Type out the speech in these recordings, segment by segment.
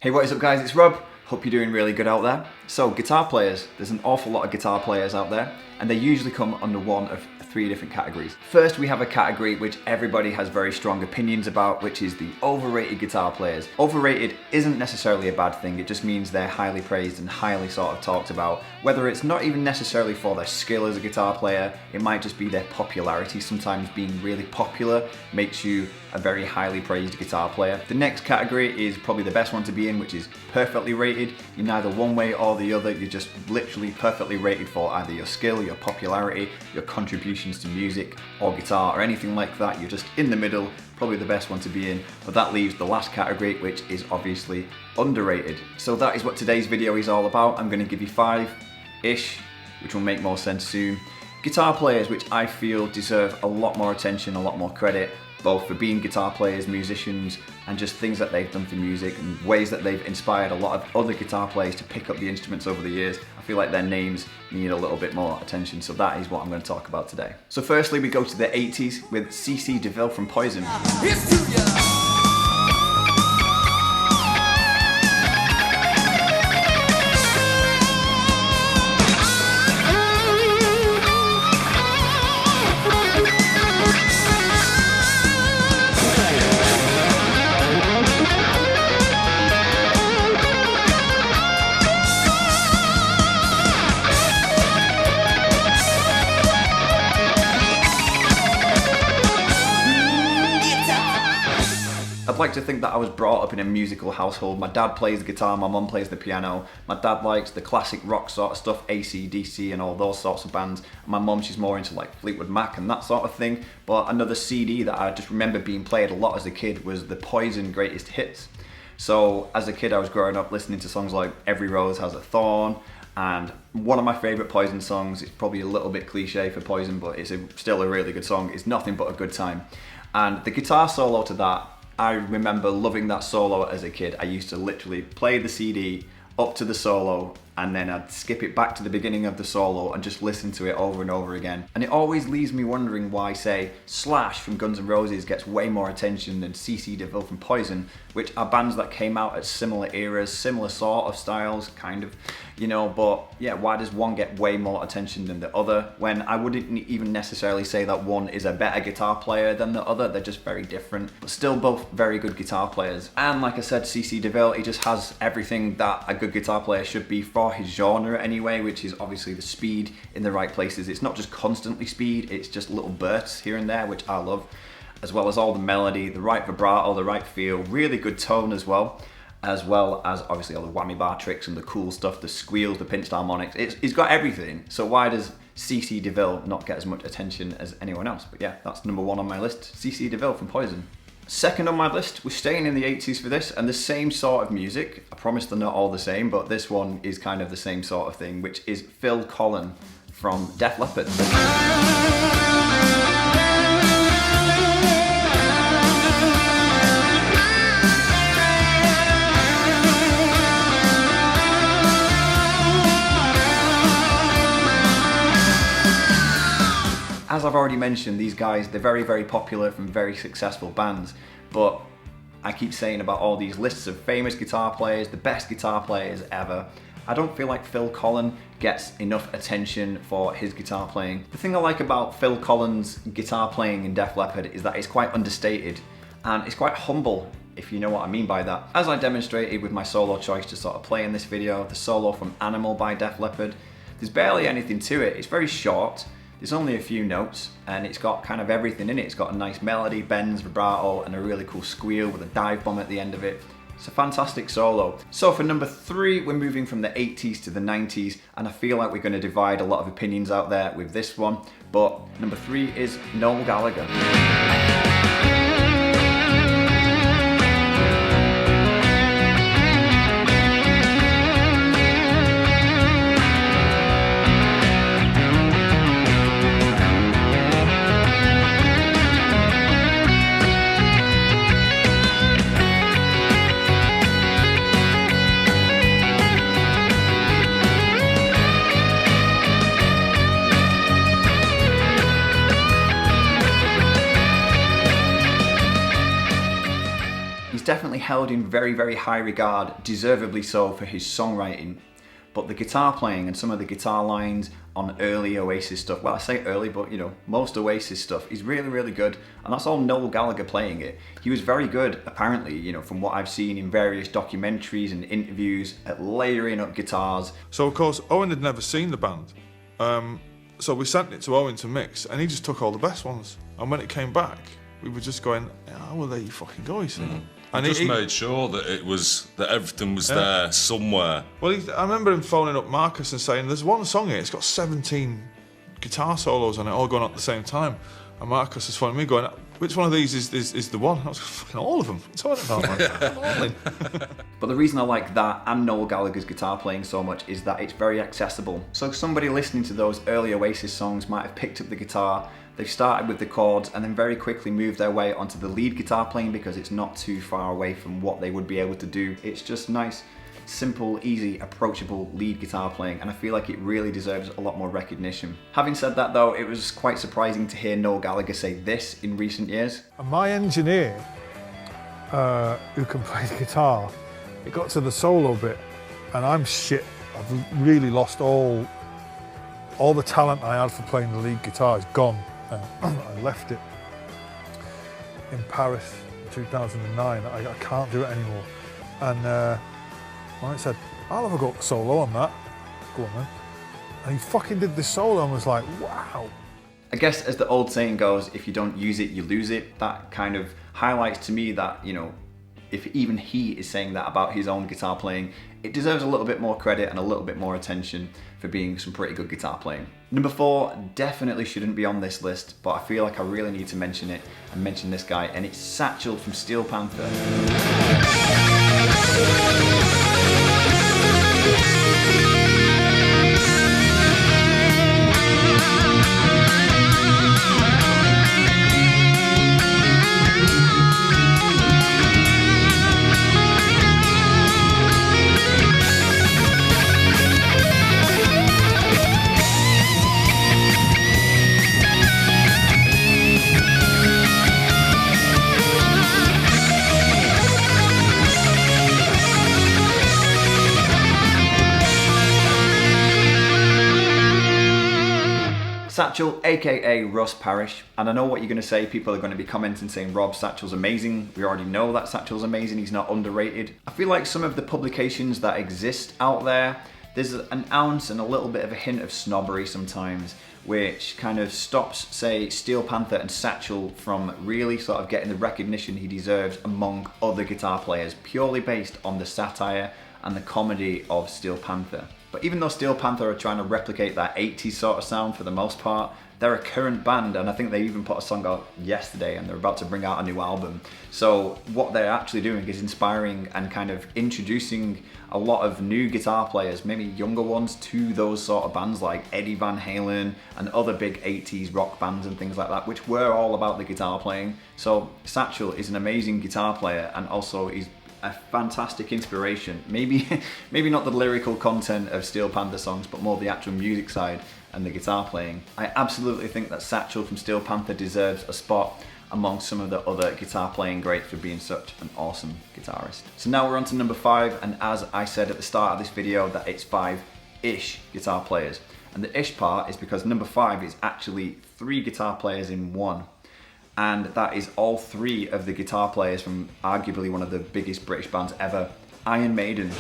Hey, what is up guys, it's Rob. Hope you're doing really good out there. So, guitar players, there's an awful lot of guitar players out there, and they usually come under one of three different categories. First, we have a category which everybody has very strong opinions about, which is the overrated guitar players. Overrated isn't necessarily a bad thing, it just means they're highly praised and highly sort of talked about. Whether it's not even necessarily for their skill as a guitar player, it might just be their popularity. Sometimes being really popular makes you a very highly praised guitar player. The next category is probably the best one to be in, which is perfectly rated. You're neither one way or the other, you're just literally perfectly rated for either your skill, your popularity, your contributions to music or guitar or anything like that. You're just in the middle, probably the best one to be in. But that leaves the last category, which is obviously underrated. So that is what today's video is all about. I'm going to give you five-ish, which will make more sense soon, guitar players which I feel deserve a lot more attention, a lot more credit, both for being guitar players, musicians, and just things that they've done for music and ways that they've inspired a lot of other guitar players to pick up the instruments over the years. I feel like their names need a little bit more attention, so that is what I'm going to talk about today. So firstly, we go to the 80s with Deville from Poison. I'd like to think that I was brought up in a musical household. My dad plays the guitar, my mum plays the piano. My dad likes the classic rock sort of stuff, AC/DC and all those sorts of bands. My mum, she's more into like Fleetwood Mac and that sort of thing. But another CD that I just remember being played a lot as a kid was the Poison Greatest Hits. So as a kid I was growing up listening to songs like Every Rose Has a Thorn, and one of my favourite Poison songs, it's probably a little bit cliche for Poison, but it's still a really good song, it's Nothing But a Good Time. And the guitar solo to that, I remember loving that solo as a kid. I used to literally play the CD up to the solo and then I'd skip it back to the beginning of the solo and just listen to it over and over again. And it always leaves me wondering why, say, Slash from Guns N' Roses gets way more attention than Deville from Poison, which are bands that came out at similar eras, similar sort of styles, kind of, you know, but yeah, why does one get way more attention than the other when I wouldn't even necessarily say that one is a better guitar player than the other, they're just very different, but still both very good guitar players. And like I said, Deville, he just has everything that a good guitar player should be for his genre anyway, which is obviously the speed in the right places. It's not just constantly speed, it's just little bursts here and there, which I love, as well as all the melody, the right vibrato, the right feel, really good tone as well as obviously all the whammy bar tricks and the cool stuff, the squeals, the pinched harmonics. He's got everything, so why does Deville not get as much attention as anyone else? But yeah, that's number one on my list, Deville from Poison. Second on my list, we're staying in the 80s for this, and the same sort of music. I promise they're not all the same, but this one is kind of the same sort of thing, which is Phil Collen from Def Leppard. As I've already mentioned, these guys, they're very, very popular from very successful bands, but I keep saying about all these lists of famous guitar players, the best guitar players ever, I don't feel like Phil Collen gets enough attention for his guitar playing. The thing I like about Phil Collen's guitar playing in Def Leppard is that it's quite understated and it's quite humble, if you know what I mean by that. As I demonstrated with my solo choice to sort of play in this video, the solo from Animal by Def Leppard, there's barely anything to it. It's very short. There's only a few notes and it's got kind of everything in it. It's got a nice melody, bends, vibrato, and a really cool squeal with a dive bomb at the end of it. It's a fantastic solo. So for number three, we're moving from the 80s to the 90s, and I feel like we're going to divide a lot of opinions out there with this one, but number three is Noel Gallagher. held in very, very high regard, deservedly so for his songwriting. But the guitar playing and some of the guitar lines on early Oasis stuff, well, I say early, but you know, most Oasis stuff is really, really good. And that's all Noel Gallagher playing it. He was very good, apparently, you know, from what I've seen in various documentaries and interviews, at layering up guitars. So of course, Owen had never seen the band. So we sent it to Owen to mix, and he just took all the best ones. And when it came back, we were just going, oh, well, there you fucking go, you see. And he made sure that everything was there somewhere. Well, I remember him phoning up Marcus and saying, there's one song here, it's got 17 guitar solos on it, all going on at the same time. And Marcus was phoning me going, which one of these is the one? I was fucking all of them. What's all about, man? I'm all in. But the reason I like that and Noel Gallagher's guitar playing so much is that it's very accessible. So somebody listening to those early Oasis songs might have picked up the guitar, they've started with the chords and then very quickly moved their way onto the lead guitar playing because it's not too far away from what they would be able to do. It's just nice, simple, easy, approachable lead guitar playing, and I feel like it really deserves a lot more recognition. Having said that though, it was quite surprising to hear Noel Gallagher say this in recent years. And my engineer, who can play the guitar, it got to the solo bit and I'm shit. I've really lost all the talent I had for playing the lead guitar is gone. I left it in Paris in 2009. I can't do it anymore. And I said, I'll have a go at the solo on that. Go on then. And he fucking did the solo and was like, wow. I guess as the old saying goes, if you don't use it, you lose it. That kind of highlights to me that, you know, if even he is saying that about his own guitar playing, it deserves a little bit more credit and a little bit more attention for being some pretty good guitar playing. Number 4 definitely shouldn't be on this list, but I feel like I really need to mention it and mention this guy, and it's Satchel from Steel Panther. Satchel, aka Russ Parrish, and I know what you're going to say. People are going to be commenting saying Rob, Satchel's amazing. We already know that Satchel's amazing, he's not underrated. I feel like some of the publications that exist out there, there's an ounce and a little bit of a hint of snobbery sometimes, which kind of stops, say, Steel Panther and Satchel from really sort of getting the recognition he deserves among other guitar players, purely based on the satire and the comedy of Steel Panther. But even though Steel Panther are trying to replicate that 80s sort of sound for the most part, they're a current band, and I think they even put a song out yesterday and they're about to bring out a new album. So what they're actually doing is inspiring and kind of introducing a lot of new guitar players, maybe younger ones, to those sort of bands like Eddie Van Halen and other big 80s rock bands and things like that, which were all about the guitar playing. So Satchel is an amazing guitar player, and also he's a fantastic inspiration. Maybe not the lyrical content of Steel Panther songs, but more the actual music side and the guitar playing. I absolutely think that Satchel from Steel Panther deserves a spot among some of the other guitar playing greats for being such an awesome guitarist. So now we're on to number 5, and as I said at the start of this video, that it's 5-ish guitar players. And the ish part is because number 5 is actually 3 guitar players in one. And that is all 3 of the guitar players from arguably one of the biggest British bands ever, Iron Maiden.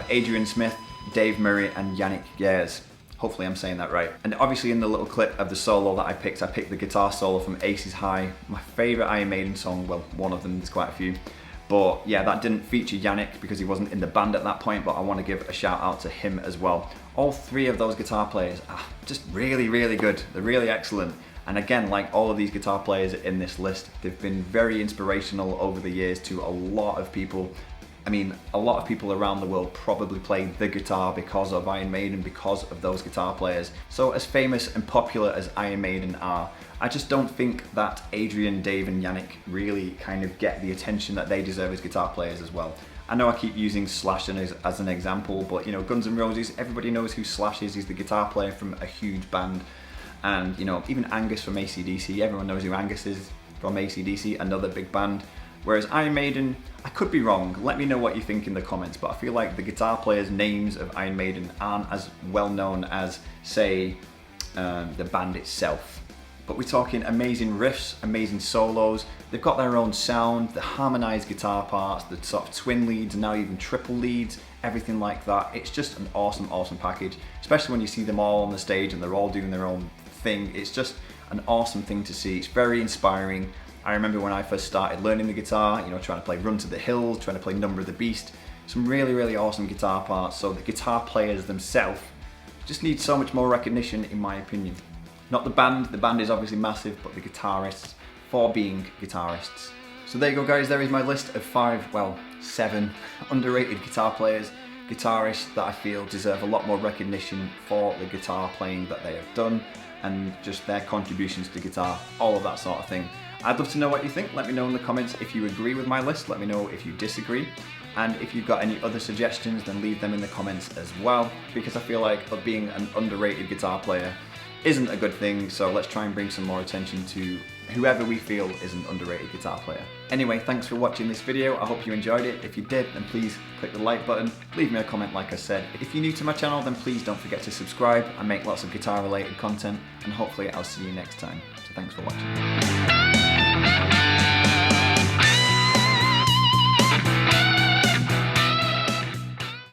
Adrian Smith, Dave Murray and Janick Gers. Hopefully I'm saying that right. And obviously in the little clip of the solo that I picked the guitar solo from Aces High, my favourite Iron Maiden song, well, one of them, there's quite a few. But yeah, that didn't feature Janick because he wasn't in the band at that point, but I want to give a shout out to him as well. All 3 of those guitar players are just really, really good. They're really excellent. And again, like all of these guitar players in this list, they've been very inspirational over the years to a lot of people I mean, a lot of people around the world probably play the guitar because of Iron Maiden, because of those guitar players. So as famous and popular as Iron Maiden are, I just don't think that Adrian, Dave and Janick really kind of get the attention that they deserve as guitar players as well. I know I keep using Slash as an example, but you know, Guns N' Roses, everybody knows who Slash is. He's the guitar player from a huge band. And you know, even Angus from AC/DC, everyone knows who Angus is from AC/DC, another big band. Whereas Iron Maiden, I could be wrong, let me know what you think in the comments, but I feel like the guitar players' names of Iron Maiden aren't as well known as, say, the band itself. But we're talking amazing riffs, amazing solos, they've got their own sound, the harmonised guitar parts, the sort of twin leads, and now even triple leads, everything like that. It's just an awesome, awesome package, especially when you see them all on the stage and they're all doing their own thing. It's just an awesome thing to see. It's very inspiring. I remember when I first started learning the guitar, you know, trying to play Run to the Hills, trying to play Number of the Beast, some really, really awesome guitar parts. So the guitar players themselves just need so much more recognition, in my opinion. Not the band is obviously massive, but the guitarists for being guitarists. So there you go guys, there is my list of 7 underrated guitar players, guitarists that I feel deserve a lot more recognition for the guitar playing that they have done and just their contributions to guitar, all of that sort of thing. I'd love to know what you think. Let me know in the comments if you agree with my list, let me know if you disagree. And if you've got any other suggestions, then leave them in the comments as well, because I feel like being an underrated guitar player isn't a good thing, so let's try and bring some more attention to whoever we feel is an underrated guitar player. Anyway, thanks for watching this video. I hope you enjoyed it. If you did, then please click the like button, leave me a comment like I said. If you're new to my channel, then please don't forget to subscribe. I make lots of guitar related content, and hopefully I'll see you next time. So thanks for watching.